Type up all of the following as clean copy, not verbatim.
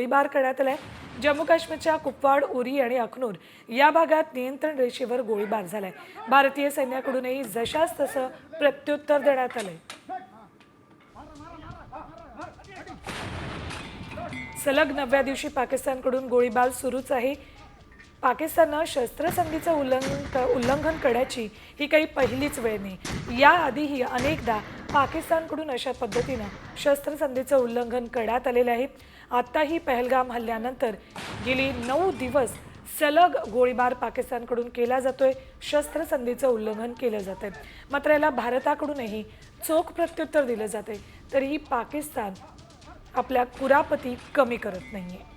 गोळीबार करण्यात आलाय। जम्मू काश्मीरच्या कुपवाड, उरी आणि अखनूर या भागात नियंत्रण रेषेवर गोळीबार झालाय। भारतीय सैन्याकडूनही जशास तसं प्रत्युत्तर देण्यात आलंय। सलग 9व्या दिवशी पाकिस्तानकडून गोळीबार सुरूच आहे। पाकिस्ताननं शस्त्रसंधीचं उल्लंघन करण्याची ही काही पहिलीच वेळ नाही। याआधीही अनेकदा पाकिस्तानकडून अशा पद्धतीनं शस्त्रसंधीचं उल्लंघन करण्यात आलेलं आहे। आत्ताही पहलगाम हल्ल्यानंतर गेली 9 दिवस सलग गोळीबार पाकिस्तानकडून केला जातोय, शस्त्रसंधीचं उल्लंघन केलं जातंय। मात्र याला भारताकडूनही चोख प्रत्युत्तर दिलं जातंय, तरीही पाकिस्तान आपल्या कुरापती कमी करत नाहीये।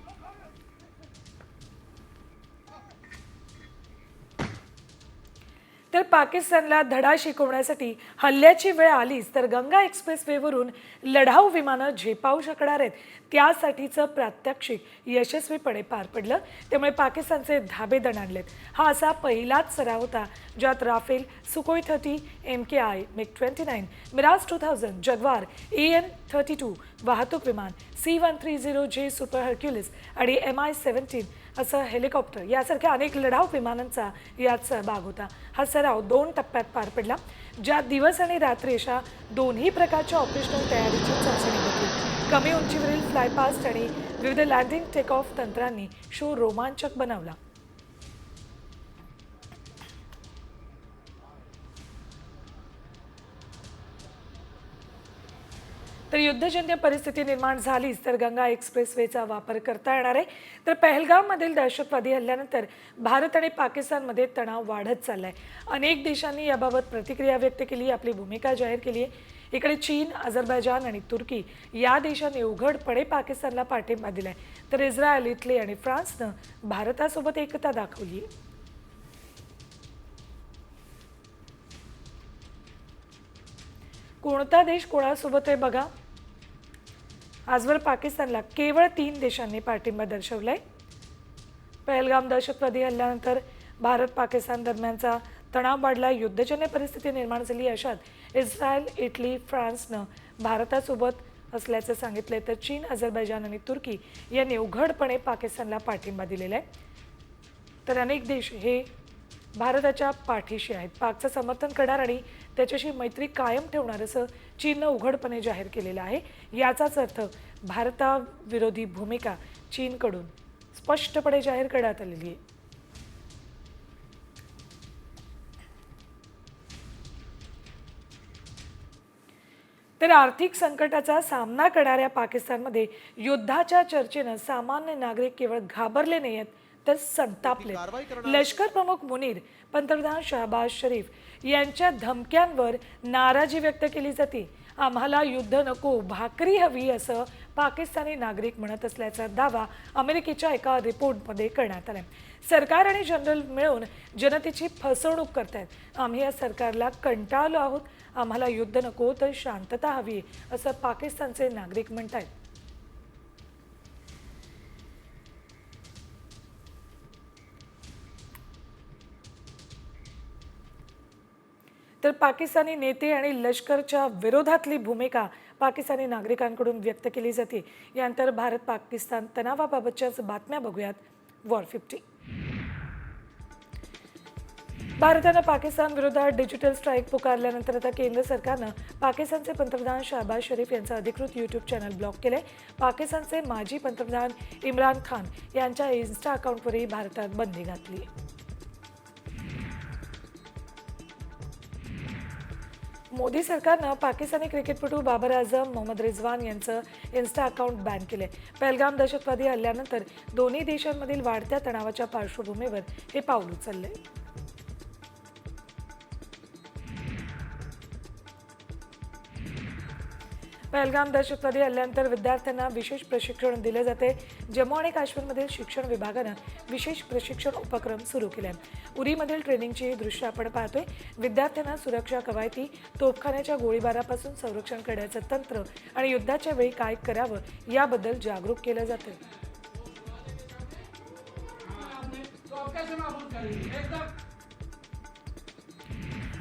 तर पाकिस्तानला धडा शिकवण्यासाठी हल्ल्याची वेळ आलीच तर गंगा एक्सप्रेसवेवरून लढाऊ विमानं झेपावू शकणार आहेत, त्यासाठीचं प्रात्यक्षिक यशस्वीपणे पार पडलं। त्यामुळे पाकिस्तानचे धाबे दणाणलेत। हा असा पहिलाच सराव होता ज्यात Rafale, Sukhoi 30, MKI, MiG-29, Mirage 2000, Jaguar, AN-32 वाहतूक विमान, C-130J सुपर हर्क्युलिस आणि MI-17 असं हेलिकॉप्टर यासारख्या अनेक लढाऊ विमानांचा यात सहभाग होता। हा सराव 2 टप्प्यात पार पडला, ज्यात दिवस आणि रात्री अशा दोन्ही प्रकारच्या ऑपरेशनल तयारीची चाचणी घेतली। कमी उंचीवरील फ्लायपास्ट आणि विविध लँडिंग टेक ऑफ तंत्रांनी शो रोमांचक बनवला। तर युद्धजन्य परिस्थिती निर्माण झालीच तर गंगा एक्सप्रेसवेचा वापर करता येणार आहे। तर पहलगाममधील दहशतवादी हल्ल्यानंतर भारत आणि पाकिस्तानमध्ये तणाव वाढत चाललाय। अनेक देशांनी याबाबत प्रतिक्रिया व्यक्त केली, आपली भूमिका जाहीर केली आहे। इकडे चीन, अझरबैजान आणि तुर्की या देशांनी उघडपणे पाकिस्तानला पाठिंबा दिलाय, तर इस्रायल, इटली आणि फ्रान्सनं भारतासोबत एकता दाखवली आहे। कोणता देश कोणासोबत आहे बघा, आजवर पाकिस्तानला केवळ 3 देशांनी पाठिंबा दर्शवलाय। पहलगाम दहशतवादी हल्ल्यानंतर भारत पाकिस्तान दरम्यानचा तणाव वाढला, युद्धजन्य परिस्थिती निर्माण झाली। अशात इस्रायल, इटली, फ्रान्सनं भारतासोबत असल्याचं सांगितलंय, तर चीन, अझरबैजान आणि तुर्की यांनी उघडपणे पाकिस्तानला पाठिंबा दिलेला आहे। तर अनेक देश हे भारताच्या पाठीशी आहेत, पाकचं समर्थन करणार आणि त्याच्याशी मैत्री कायम ठेवणार असं चीननं उघडपणे जाहीर केलेलं आहे। याचाच अर्थ भारताविरोधी भूमिका चीनकडून स्पष्टपणे जाहीर करण्यात आलेली आहे। तर आर्थिक संकटाचा सामना करणाऱ्या पाकिस्तानमध्ये युद्धाच्या चर्चेनं सामान्य नागरिक केवळ घाबरले नाहीत तर संतापले। लष्कर प्रमुख मुनीर, पंतप्रधान शहबाज शरीफ यांच्या धमक्यांवर नाराजी व्यक्त केली जाते। आम्हाला युद्ध नको, भाकरी हवी असं पाकिस्तानी नागरिक म्हणत असल्याचा दावा अमेरिकेच्या एका रिपोर्टमध्ये करण्यात आलाय। सरकार आणि जनरल मिळून जनतेची फसवणूक करतायत। आम्ही या सरकारला कंटाळलो आहोत, आम्हाला युद्ध नको तर शांतता हवी असं पाकिस्तानचे नागरिक म्हणतात। तर पाकिस्तानी नेते आणि लष्करच्या विरोधातली भूमिका पाकिस्तानी नागरिकांकडून व्यक्त केली जाते। यानंतर भारत पाकिस्तान तणावाबाबतच्याच बातम्या बघूयात। वॉर 50 भारतानं पाकिस्तान विरोधात डिजिटल स्ट्राईक पुकारल्यानंतर आता केंद्र सरकारनं पाकिस्तानचे पंतप्रधान शहबाज शरीफ यांचं अधिकृत यूट्यूब चॅनल ब्लॉक केलंय। पाकिस्तानचे माजी पंतप्रधान इम्रान खान यांच्या इन्स्टा अकाउंटवरही भारतात बंदी घातली आहे। मोदी सरकारनं पाकिस्तानी क्रिकेटपटू बाबर आझम, मोहम्मद रिजवान यांचं इन्स्टा अकाउंट बॅन केलंय। पहलगाम दहशतवादी हल्ल्यानंतर दोन्ही देशांमधील वाढत्या तणावाच्या पार्श्वभूमीवर हे पाऊल उचललंय। पहलगाम दहशतवादी हल्ल्यानंतर विद्यार्थ्यांना विशेष प्रशिक्षण दिले जाते। जम्मू आणि काश्मीरमधील शिक्षण विभागानं विशेष प्रशिक्षण उपक्रम सुरू केले। उरीमधील ट्रेनिंगची दृश्य आपण पाहतोय। विद्यार्थ्यांना सुरक्षा कवायती, तोफखान्याच्या गोळीबारापासून संरक्षण करण्याचं तंत्र आणि युद्धाच्या वेळी काय करावं याबद्दल जागरूक केलं जातं।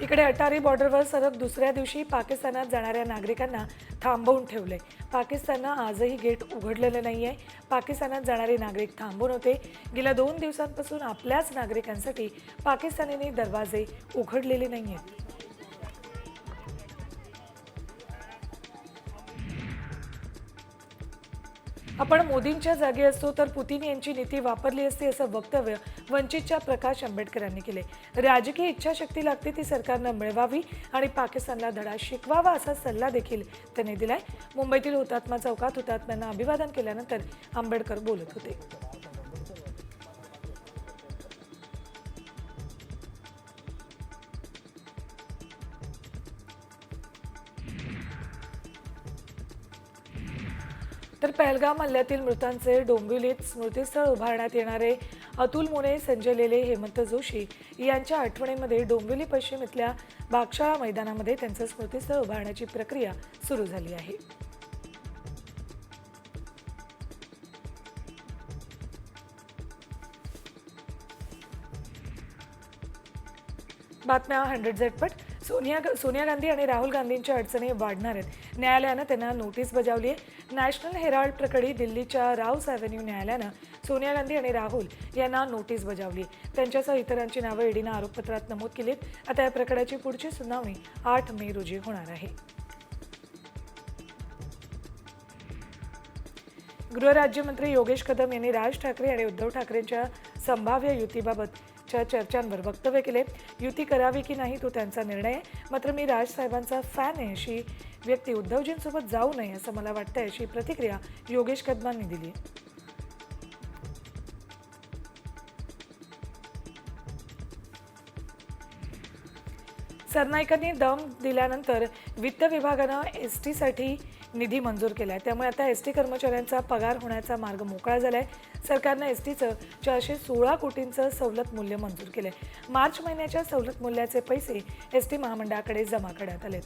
इकडे अटारी बॉर्डरवर सलग दुसऱ्या दिवशी पाकिस्तानात जाणाऱ्या नागरिकांना थांबवून ठेवले। पाकिस्ताननं आजही गेट उघडलेलं नाहीये। पाकिस्तानात जाणारे नागरिक थांबून होते. गेल्या 2 दिवसांपासून आपल्याच नागरिकांसाठी पाकिस्तानीने दरवाजे उघडलेले नाहीयेत. आपण मोदींच्या जागी असतो तर पुतीन यांची नीती वापरली असती असं वक्तव्य वंचितच्या प्रकाश आंबेडकरांनी केले. राजकीय इच्छाशक्ती लागते ती सरकारनं मिळवावी आणि पाकिस्तानला धडा शिकवावा असा सल्ला देखील त्यांनी दिलाय. मुंबईतील हुतात्मा चौकात हुतात्म्यांना अभिवादन केल्यानंतर आंबेडकर बोलत होते. तर पहलगाम हल्ल्यातील मृतांचे डोंबिवलीत स्मृतिस्थळ उभारण्यात येणारे अतुल मोने, संजय लेले, हेमंत जोशी यांच्या आठवणीमध्ये डोंबिवली पश्चिम इथल्या बागशाळा मैदानामध्ये त्यांचं स्मृतिस्थळ उभारण्याची प्रक्रिया सुरू झाली आहे. बातम्या 100 झटपट. सोनिया गांधी आणि राहुल गांधींच्या अडचणी वाढणार आहेत. न्यायालयानं त्यांना नोटीस बजावली आहे. नॅशनल हेराल्ड प्रकरणी दिल्लीच्या राऊस ॲव्हेन्यू न्यायालयानं सोनिया गांधी आणि राहुल यांना नोटीस बजावली. त्यांच्यासह इतरांची नावं ईडीनं आरोपपत्रात नमूद केलीत. आता या प्रकरणाची पुढची सुनावणी 8 मे रोजी होणार आहे. गृहराज्यमंत्री योगेश कदम यांनी राज ठाकरे आणि उद्धव ठाकरेंच्या संभाव्य युतीबाबतच्या चर्चांवर वक्तव्य केले. युती करावी की नाही तो त्यांचा निर्णय आहे. मात्र मी राजसाहेबांचा फॅन आहे अशी व्यक्ती उद्धवजींसोबत जाऊ नये असं मला वाटतंय अशी प्रतिक्रिया योगेश कदमांनी दिली. सरनाईकांनी दम दिल्यानंतर वित्त विभागानं एसटीसाठी निधी मंजूर केलाय. त्यामुळे आता एसटी कर्मचाऱ्यांचा पगार होण्याचा मार्ग मोकळा झालाय. सरकारनं एसटीचं 416 कोटींचं सवलत मूल्य मंजूर केलंय. मार्च महिन्याच्या सवलत मूल्याचे पैसे एसटी महामंडळाकडे जमा करण्यात आलेत.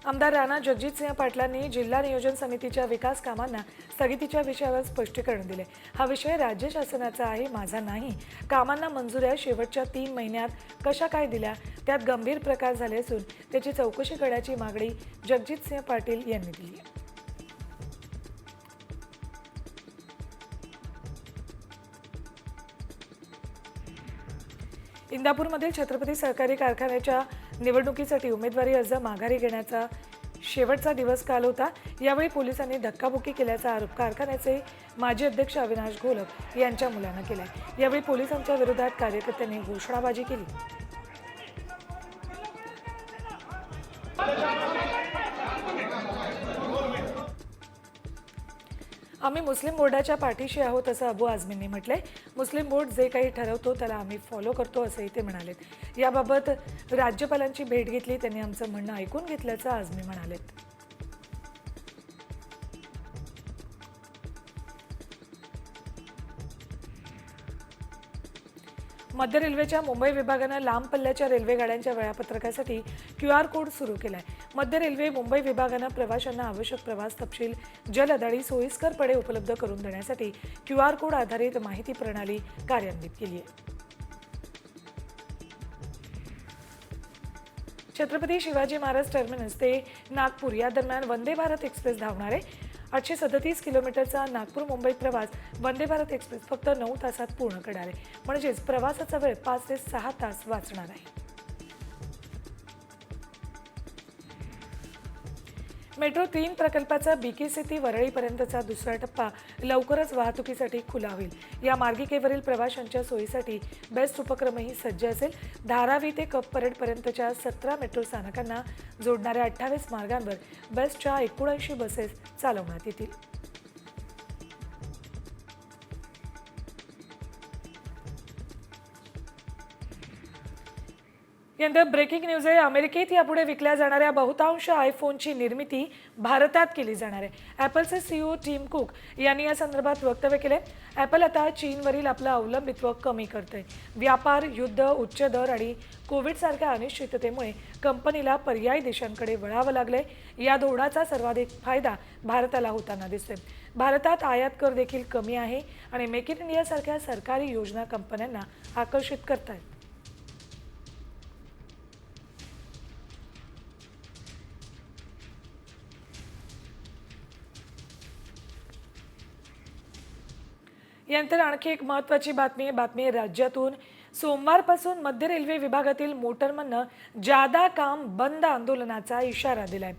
आमदार राणा जगजितसिंह पाटलांनी जिल्हा नियोजन समितीच्या विकास कामांना स्थगितीच्या विषयावर स्पष्टीकरण दिले. हा विषय राज्य शासनाचा आहे, माझा नाही. कामांना मंजुऱ्या शेवटच्या 3 महिन्यात कशा काय दिल्या त्यात गंभीर प्रकार झाले असून त्याची चौकशी करण्याची मागणी जगजितसिंह पाटील यांनी दिली आहे. इंदापूरमधील छत्रपती सहकारी कारखान्याच्या निवडणुकीसाठी उमेदवारी अर्ज माघारी घेण्याचा शेवटचा दिवस काल होता. यावेळी पोलिसांनी धक्काबुक्की केल्याचा आरोप कारखान्याचे माजी अध्यक्ष अविनाश घोलप यांच्या मुलानं केलाय. यावेळी पोलिसांच्या विरोधात कार्यकर्त्यांनी घोषणाबाजी केली. आम्ही मुस्लिम बोर्डाच्या पाठीशी आहोत असं अबू आझमींनी म्हटलंय. मुस्लिम बोर्ड जे काही ठरवतो त्याला आम्ही फॉलो करतो असंही ते म्हणालेत. याबाबत राज्यपालांची भेट घेतली, त्यांनी आमचं म्हणणं ऐकून घेतल्याचं आझमी म्हणालेत. मध्य रेल्वेच्या मुंबई विभागानं लांब पल्ल्याच्या रेल्वे गाड्यांच्या वेळापत्रकासाठी QR कोड सुरू केलाय. मध्य रेल्वे मुंबई विभागानं प्रवाशांना आवश्यक प्रवास तपशील जलद आणि सोयीस्करपणे उपलब्ध करून देण्यासाठी QR कोड आधारित माहिती प्रणाली कार्यान्वित केली आहे. छत्रपती शिवाजी महाराज टर्मिनस ते नागपूर या दरम्यान वंदे भारत एक्सप्रेस धावणार आहे. 837 किलोमीटरचा नागपूर मुंबई प्रवास वंदे भारत एक्सप्रेस फक्त 9 तासात पूर्ण करणार आहे. म्हणजेच प्रवासाचा वेळ 5 ते 6 तास वाचणार आहे. मेट्रो 3 प्रकल्पाचा BKC ते वरळीपर्यंतचा दुसरा टप्पा लवकरच वाहतुकीसाठी खुला होईल. या मार्गिकेवरील प्रवाशांच्या सोयीसाठी बेस्ट उपक्रमही सज्ज असेल. धारावी ते कप परेडपर्यंतच्या 17 मेट्रो स्थानकांना जोडणाऱ्या 28 मार्गांवर बेस्टच्या 79 बसेस चालवण्यात येतील. यानंतर ब्रेकिंग न्यूज आहे. अमेरिकेत यापुढे विकल्या जाणाऱ्या बहुतांश आयफोनची निर्मिती भारतात केली जाणार आहे. ॲपलचे CEO टिम कुक यांनी या संदर्भात वक्तव्य केले. ॲपल आता चीनवरील आपलं अवलंबित्व कमी करतंय. व्यापार, युद्ध, उच्च दर आणि कोविडसारख्या अनिश्चिततेमुळे कंपनीला पर्यायी देशांकडे वळावं लागलंय. या धोरणाचा सर्वाधिक फायदा भारताला होताना दिसतोय. भारतात आयात कर देखील कमी आहे आणि मेक इन इंडियासारख्या सरकारी योजना कंपन्यांना आकर्षित करतायत. यानंतर आणखी एक महत्त्वाची बातमी राज्यातून सोमवारपासून मध्य रेल्वे विभागातील मोटरमननं जादा काम बंद आंदोलनाचा इशारा दिलाय.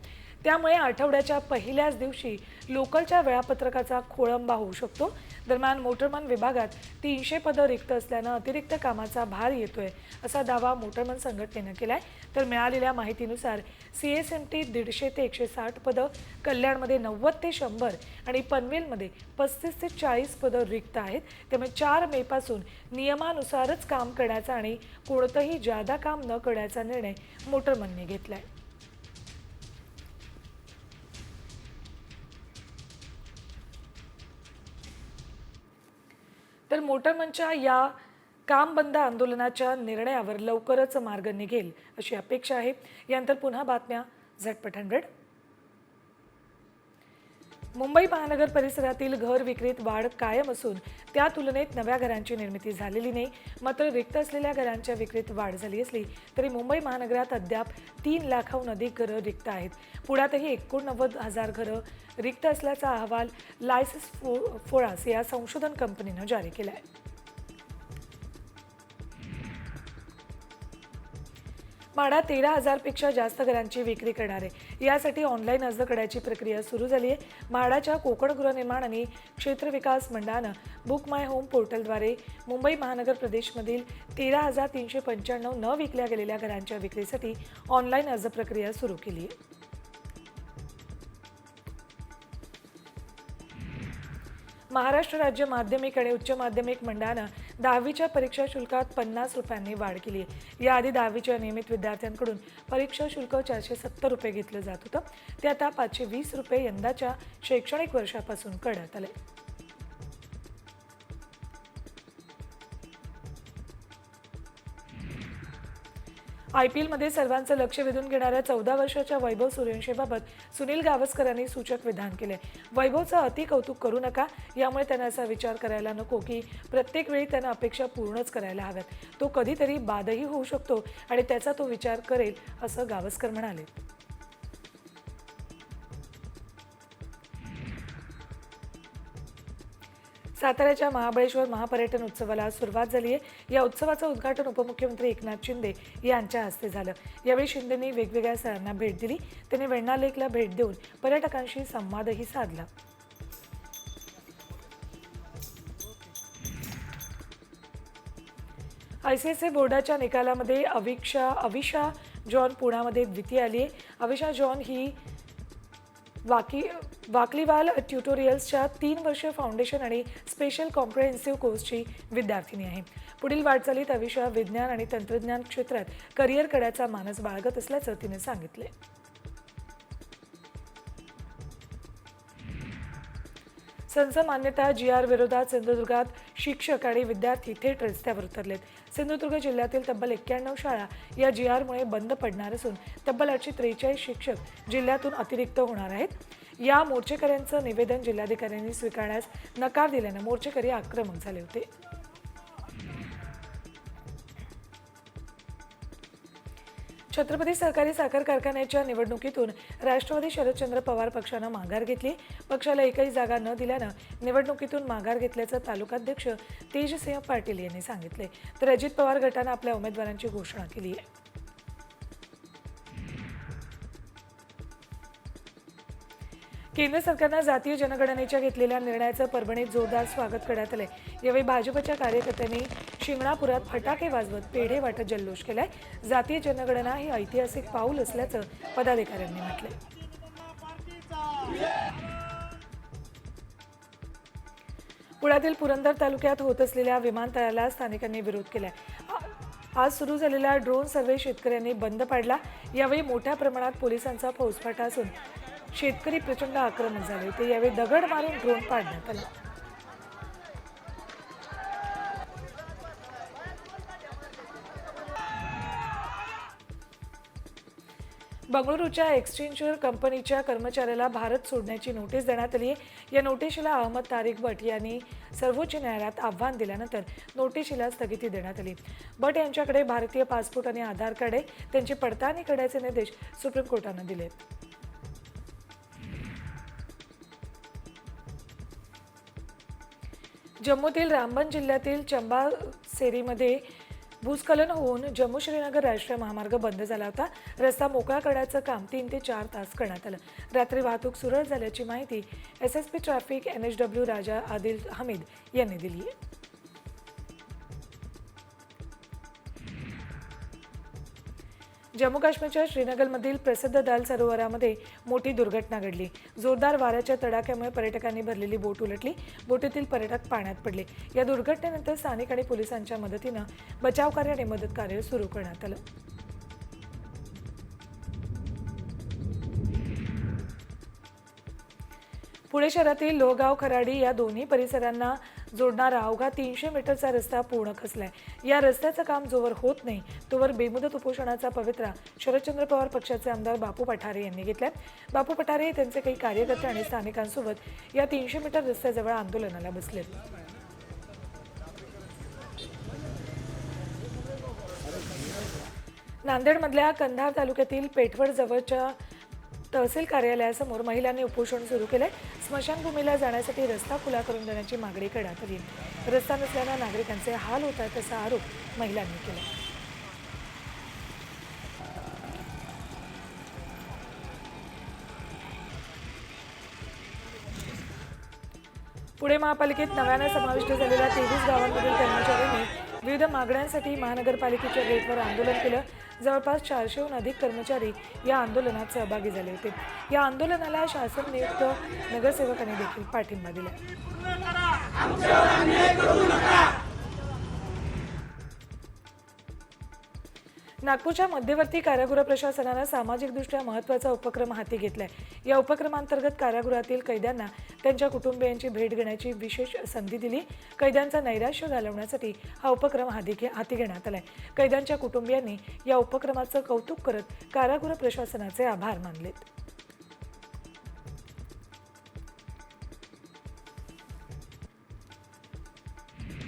त्यामुळे आठवड्याच्या पहिल्याच दिवशी लोकलच्या वेळापत्रकाचा खोळंबा होऊ शकतो. दरम्यान मोटरमन विभागात 300 पदं रिक्त असल्यानं अतिरिक्त कामाचा भार येतोय असा दावा मोटरमन संघटनेनं केलाय. तर मिळालेल्या माहितीनुसार CSMT 150 ते 160 पदं, कल्याणमध्ये 90 ते 100 आणि पनवेलमध्ये 35 ते 40 पदं रिक्त आहेत. त्यामुळे 4 मेपासून नियमानुसारच काम करण्याचा आणि कोणतंही जादा काम न करण्याचा निर्णय मोटरमनने घेतलाय. तर मोटरमनच्या या काम बंद आंदोलनाच्या निर्णयावर लवकरच मार्ग निघेल अशी अपेक्षा आहे. यानंतर पुन्हा बातम्या झटपट 100. मुंबई महानगर परिसरातील घर विक्रीत वाढ कायम असून त्या तुलनेत नव्या घरांची निर्मिती झालेली नाही. मात्र रिक्त असलेल्या घरांच्या विक्रीत वाढ झाली असली तरी मुंबई महानगरात अद्याप 3 लाखाहून अधिक घरं रिक्त आहेत. पुण्यातही 89,000 घरं रिक्त असल्याचा अहवाल लायसेस फोरास या संशोधन कंपनीनं जारी केला आहे. म्हाडा 13,000 पेक्षा जास्त घरांची विक्री करणार आहे. यासाठी ऑनलाईन अर्ज करण्याची प्रक्रिया सुरू झाली आहे. म्हाडाच्या कोकण गृहनिर्माण आणि क्षेत्र विकास मंडळानं बुक माय होम पोर्टलद्वारे मुंबई महानगर प्रदेशमधील 13,395 न विकल्या गेलेल्या घरांच्या विक्रीसाठी ऑनलाईन अर्ज प्रक्रिया सुरू केली आहे. महाराष्ट्र राज्य माध्यमिक आणि उच्च माध्यमिक मंडळानं 10वीच्या परीक्षा शुल्कात 50 रुपयांनी वाढ केली आहे. याआधी 10वीच्या नियमित विद्यार्थ्यांकडून परीक्षा शुल्क 470 रुपये घेतलं जात होतं. ते आता 520 रुपये यंदाच्या शैक्षणिक वर्षापासून करण्यात आले. IPLमध्ये सर्वांचं लक्ष वेधून घेणाऱ्या 14 वर्षाच्या वैभव सूर्यवंशीबाबत सुनील गावस्करांनी सूचक विधान केले. वैभवचं अति कौतुक करू नका. यामुळे त्यानं असा विचार करायला नको की प्रत्येक वेळी त्यानं अपेक्षा पूर्णच करायला हव्यात. तो कधीतरी बादही होऊ शकतो आणि त्याचा तो विचार करेल असं गावस्कर म्हणाले. साताऱ्याच्या महाबळेश्वर महापर्यटन उत्सवाला सुरुवात झाली आहे. या उत्सवाचं उद्घाटन उपमुख्यमंत्री एकनाथ शिंदे यांच्या हस्ते झालं. यावेळी शिंदेंनी वेगवेगळ्या स्थळांना भेट दिली. त्यांनी वेण्णा लेकला भेट देऊन पर्यटकांशी संवादही साधला. ICSE बोर्डाच्या निकालामध्ये अविशा जॉन पुण्यामध्ये द्वितीय आली आहे. अविशा जॉन ही वाकलीवाल ट्युटोरियल्सच्या 3 वर्षीय फाउंडेशन आणि स्पेशल कॉम्प्रिहेन्सिव्ह कोर्सची विद्यार्थिनी आहे. पुढील वाटचालीत अविशा विज्ञान आणि तंत्रज्ञान क्षेत्रात करिअर करण्याचा मानस बाळगत असल्याचं तिने सांगितले. संच मान्यता GR विरोधात सिंधुदुर्गात शिक्षक आणि विद्यार्थी थेट रस्त्यावर उतरलेत. सिंधुदुर्ग जिल्ह्यातील तब्बल 91 शाळा या GRमुळे बंद पडणार असून तब्बल 843 शिक्षक जिल्ह्यातून अतिरिक्त होणार आहेत. या मोर्चेकऱ्यांचं निवेदन जिल्हाधिकाऱ्यांनी स्वीकारण्यास नकार दिल्यानं मोर्चेकरी आक्रमक झाले होते. छत्रपती सहकारी साखर कारखान्याच्या निवडणुकीतून राष्ट्रवादी शरदचंद्र पवार पक्षानं माघार घेतली. पक्षाला एकही जागा न दिल्यानं निवडणुकीतून माघार घेतल्याचं तालुकाध्यक्ष तेजसिंह पाटील यांनी सांगितले. तर अजित पवार गटानं आपल्या उमेदवारांची घोषणा केली आहे. केंद्र सरकारनं जातीय जनगणनेच्या घेतलेल्या निर्णयाचं परभणीत जोरदार स्वागत करण्यात आलंय. यावेळी भाजपच्या कार्यकर्त्यांनी शिंगणापुरात फटाके वाजवत पेढे वाटत जल्लोष केलाय. जातीय जनगणना ही ऐतिहासिक पाऊल असल्याचं पदाधिकाऱ्यांनी म्हटलंय. पुण्यातील पुरंदर तालुक्यात होत असलेल्या विमानतळाला स्थानिकांनी विरोध केलाय. आज सुरू झालेला ड्रोन सर्व्हे शेतकऱ्यांनी बंद पाडला. यावेळी मोठ्या प्रमाणात पोलिसांचा फौजफाटा असून शेतकरी प्रचंड आक्रमक झाले होते. यावेळी दगड मारून ड्रोन पाडण्यात आला. बंगळुरूच्या एक्सचेंजर कंपनीच्या कर्मचाऱ्याला भारत सोडण्याची नोटीस देण्यात आली आहे. या नोटीशीला अहमद तारिक भट यांनी सर्वोच्च न्यायालयात आव्हान दिल्यानंतर नोटीशीला स्थगिती देण्यात आली. भट यांच्याकडे भारतीय पासपोर्ट आणि आधार कार्ड आहे. त्यांची पडताळणी करण्याचे निर्देश सुप्रीम कोर्टानं दिले. जम्मूतील रामबन जिल्ह्यातील चंबा सेरीमध्ये भूस्खलन होऊन जम्मू श्रीनगर राष्ट्रीय महामार्ग बंद झाला होता. रस्ता मोकळा करण्याचं काम 3 ते 4 तास करण्यात आलं. रात्री वाहतूक सुरळीत झाल्याची माहिती एसएसपी ट्रॅफिक NHW राजा आदिल हमीद यांनी दिली आहे. जम्मू काश्मीरच्या श्रीनगरमधील प्रसिद्ध दाल सरोवरामध्ये मोठी दुर्घटना घडली. जोरदार वाऱ्याच्या तडाख्यामुळे पर्यटकांनी भरलेली बोट उलटली. बोटीतील पर्यटक पाण्यात पडले. या दुर्घटनेनंतर स्थानिक आणि पोलिसांच्या मदतीनं बचावकार्य आणि मदत कार्य सुरू करण्यात आलं. पुणे शहरातील लोहगाव खराडी या दोन्ही परिसरांना जोडणारा अवघा 300 मीटरचा रस्ता पूर्ण खचलाय. या रस्त्याचं काम जोवर होत नाही तोवर बेमुदत उपोषणाचा पवित्रा शरदचंद्र पवार पक्षाचे आमदार बापू पठारे यांनी घेतलाय. बापू पठारे त्यांचे काही कार्यकर्ते आणि स्थानिकांसोबत या 300 मीटर रस्त्याजवळ आंदोलनाला बसलेत. नांदेडमधल्या कंधार तालुक्यातील पेठवड जवळच्या तहसील कार्यालयासमोर महिलांनी उपोषण सुरू केले. स्मशानभूमीला जाण्यासाठी रस्ता खुला करून देण्याची मागणी करण्यात आली. रस्ता नसल्यानं नागरिकांचे हाल होत आहेत असा आरोप महिलांनी केला. पुणे महापालिकेत नव्यानं समाविष्ट झालेल्या 23 गावांमधील कर्मचाऱ्यांनी विविध मागण्यांसाठी महानगरपालिकेच्या गेटवर आंदोलन केलं. जवळपास 400हून अधिक कर्मचारी या आंदोलनात सहभागी झाले होते. या आंदोलनाला शासन नियुक्त नगरसेवकांनी देखील पाठिंबा दिला. नागपूरच्या मध्यवर्ती कारागृह प्रशासनानं सामाजिकदृष्ट्या महत्त्वाचा उपक्रम हाती घेतलाय. या उपक्रमांतर्गत कारागृहातील कैद्यांना त्यांच्या कुटुंबियांची भेट घेण्याची विशेष संधी दिली. कैद्यांचं नैराश्य घालवण्यासाठी हा उपक्रम हाती घेण्यात आलाय. कैद्यांच्या कुटुंबियांनी या उपक्रमाचं कौतुक करत कारागृह प्रशासनाचे आभार मानलेत.